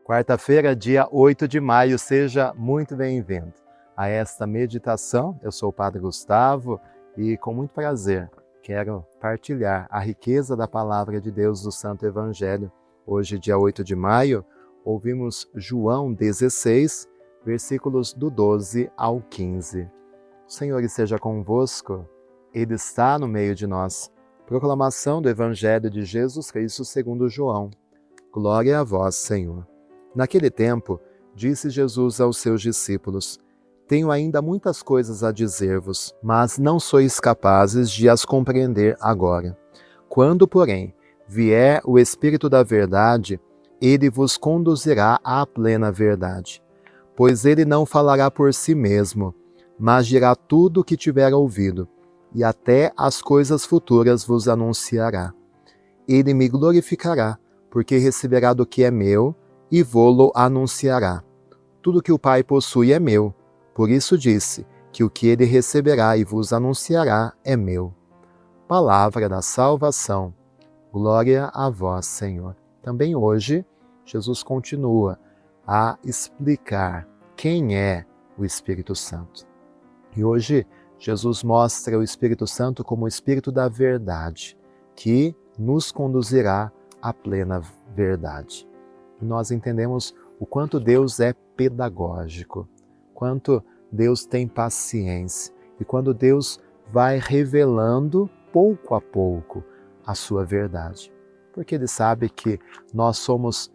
Quarta-feira, dia 8 de maio, seja muito bem-vindo a esta meditação. Eu sou o Padre Gustavo e, com muito prazer, quero partilhar a riqueza da Palavra de Deus do Santo Evangelho. Hoje, dia 8 de maio, ouvimos João 16, versículos do 12 ao 15. O Senhor esteja convosco, Ele está no meio de nós. Proclamação do Evangelho de Jesus Cristo segundo João. Glória a vós, Senhor. Naquele tempo, disse Jesus aos seus discípulos: Tenho ainda muitas coisas a dizer-vos, mas não sois capazes de as compreender agora. Quando, porém, vier o Espírito da verdade, ele vos conduzirá à plena verdade. Pois ele não falará por si mesmo, mas dirá tudo o que tiver ouvido, e até as coisas futuras vos anunciará. Ele me glorificará, porque receberá do que é meu, e vô-lo anunciará. Tudo que o Pai possui é meu, por isso disse que o que ele receberá e vos anunciará é meu. Palavra da salvação. Glória a vós, Senhor. Também hoje, Jesus continua a explicar quem é o Espírito Santo. E hoje, Jesus mostra o Espírito Santo como o Espírito da verdade, que nos conduzirá à plena verdade. Nós entendemos o quanto Deus é pedagógico, quanto Deus tem paciência e quando Deus vai revelando pouco a pouco a sua verdade. Porque Ele sabe que nós somos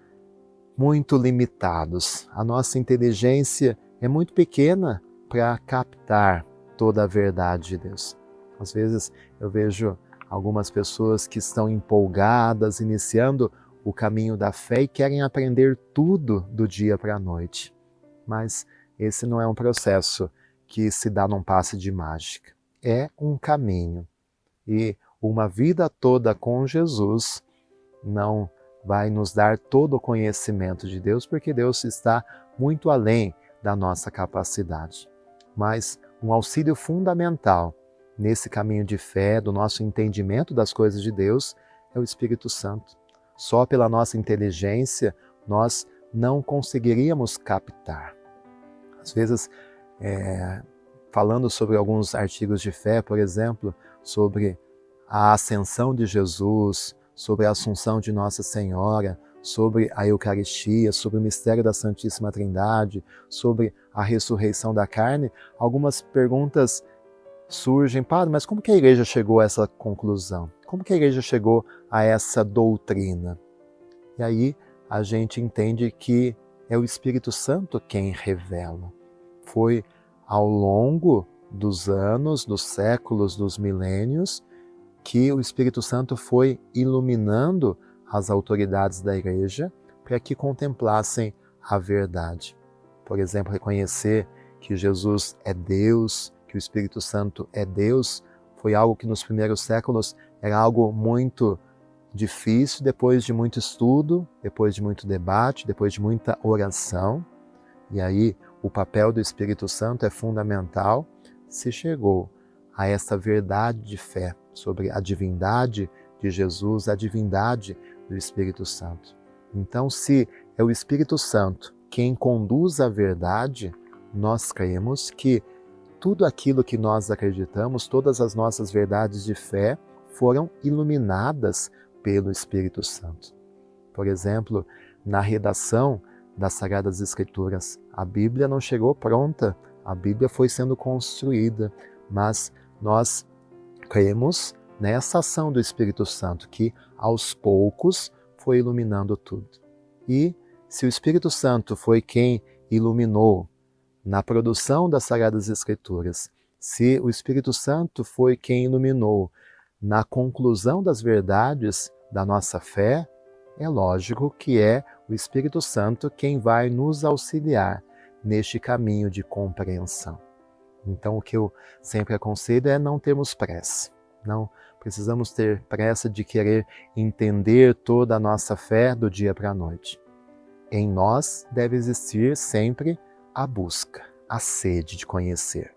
muito limitados, a nossa inteligência é muito pequena para captar toda a verdade de Deus. Às vezes eu vejo algumas pessoas que estão empolgadas, iniciando o caminho da fé e querem aprender tudo do dia para a noite. Mas esse não é um processo que se dá num passe de mágica. É um caminho. E uma vida toda com Jesus não vai nos dar todo o conhecimento de Deus, porque Deus está muito além da nossa capacidade. Mas um auxílio fundamental nesse caminho de fé, do nosso entendimento das coisas de Deus, é o Espírito Santo. Só pela nossa inteligência nós não conseguiríamos captar. Às vezes, falando sobre alguns artigos de fé, por exemplo, sobre a ascensão de Jesus, sobre a assunção de Nossa Senhora, sobre a Eucaristia, sobre o mistério da Santíssima Trindade, sobre a ressurreição da carne, algumas perguntas surgem: Padre, mas como que a igreja chegou a essa conclusão? Como que a igreja chegou a essa doutrina? E aí a gente entende que é o Espírito Santo quem revela. Foi ao longo dos anos, dos séculos, dos milênios, que o Espírito Santo foi iluminando as autoridades da igreja para que contemplassem a verdade. Por exemplo, reconhecer que Jesus é Deus, que o Espírito Santo é Deus, foi algo que nos primeiros séculos era algo muito difícil, depois de muito estudo, depois de muito debate, depois de muita oração. E aí o papel do Espírito Santo é fundamental. Se chegou a essa verdade de fé sobre a divindade de Jesus, a divindade do Espírito Santo. Então, se é o Espírito Santo quem conduz a verdade, nós cremos que tudo aquilo que nós acreditamos, todas as nossas verdades de fé, foram iluminadas pelo Espírito Santo. Por exemplo, na redação das Sagradas Escrituras, a Bíblia não chegou pronta, a Bíblia foi sendo construída, mas nós cremos nessa ação do Espírito Santo, que aos poucos foi iluminando tudo. E se o Espírito Santo foi quem iluminou na produção das Sagradas Escrituras, se o Espírito Santo foi quem iluminou na conclusão das verdades da nossa fé, é lógico que é o Espírito Santo quem vai nos auxiliar neste caminho de compreensão. Então, o que eu sempre aconselho é não termos pressa. Não precisamos ter pressa de querer entender toda a nossa fé do dia para a noite. Em nós deve existir sempre a busca, a sede de conhecer,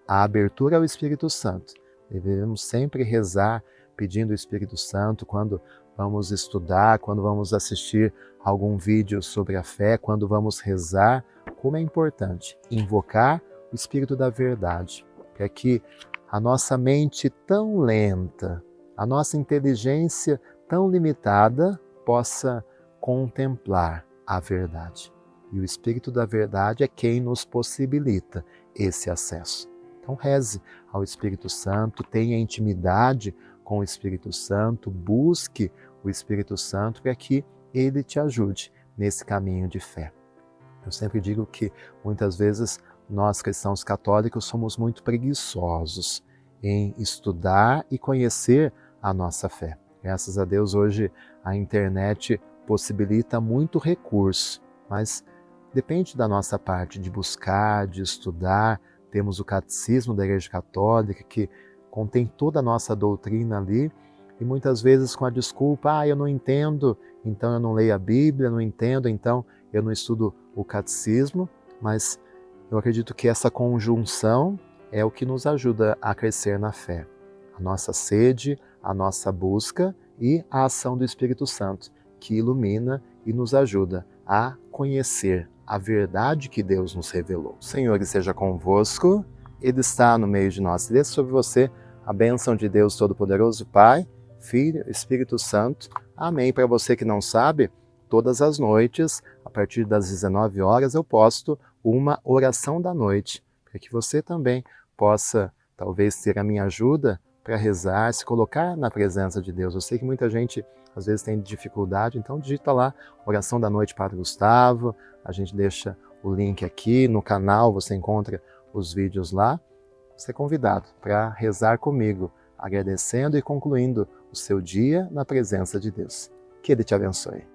a abertura ao Espírito Santo. Devemos sempre rezar pedindo o Espírito Santo quando vamos estudar, quando vamos assistir algum vídeo sobre a fé, quando vamos rezar, como é importante invocar o Espírito da Verdade, para que a nossa mente tão lenta, a nossa inteligência tão limitada possa contemplar a verdade. E o Espírito da Verdade é quem nos possibilita esse acesso. Então reze ao Espírito Santo, tenha intimidade com o Espírito Santo, busque o Espírito Santo para que ele te ajude nesse caminho de fé. Eu sempre digo que muitas vezes nós cristãos católicos somos muito preguiçosos em estudar e conhecer a nossa fé. Graças a Deus hoje a internet possibilita muito recurso, mas depende da nossa parte de buscar, de estudar. Temos o Catecismo da Igreja Católica que contém toda a nossa doutrina ali e muitas vezes com a desculpa, eu não entendo, então eu não leio a Bíblia, não entendo, então eu não estudo o Catecismo, mas eu acredito que essa conjunção é o que nos ajuda a crescer na fé. A nossa sede, a nossa busca e a ação do Espírito Santo, que ilumina e nos ajuda a conhecer a verdade que Deus nos revelou. O Senhor esteja convosco, Ele está no meio de nós. Desça sobre você a bênção de Deus Todo-Poderoso, Pai, Filho, Espírito Santo. Amém. Para você que não sabe, todas as noites, a partir das 19 horas, eu posto uma oração da noite, para que você também possa, talvez, ter a minha ajuda para rezar, se colocar na presença de Deus. Eu sei que muita gente, às vezes, tem dificuldade, então digita lá, Oração da Noite Padre Gustavo, a gente deixa o link aqui no canal, você encontra os vídeos lá. Você é convidado para rezar comigo, agradecendo e concluindo o seu dia na presença de Deus. Que Ele te abençoe.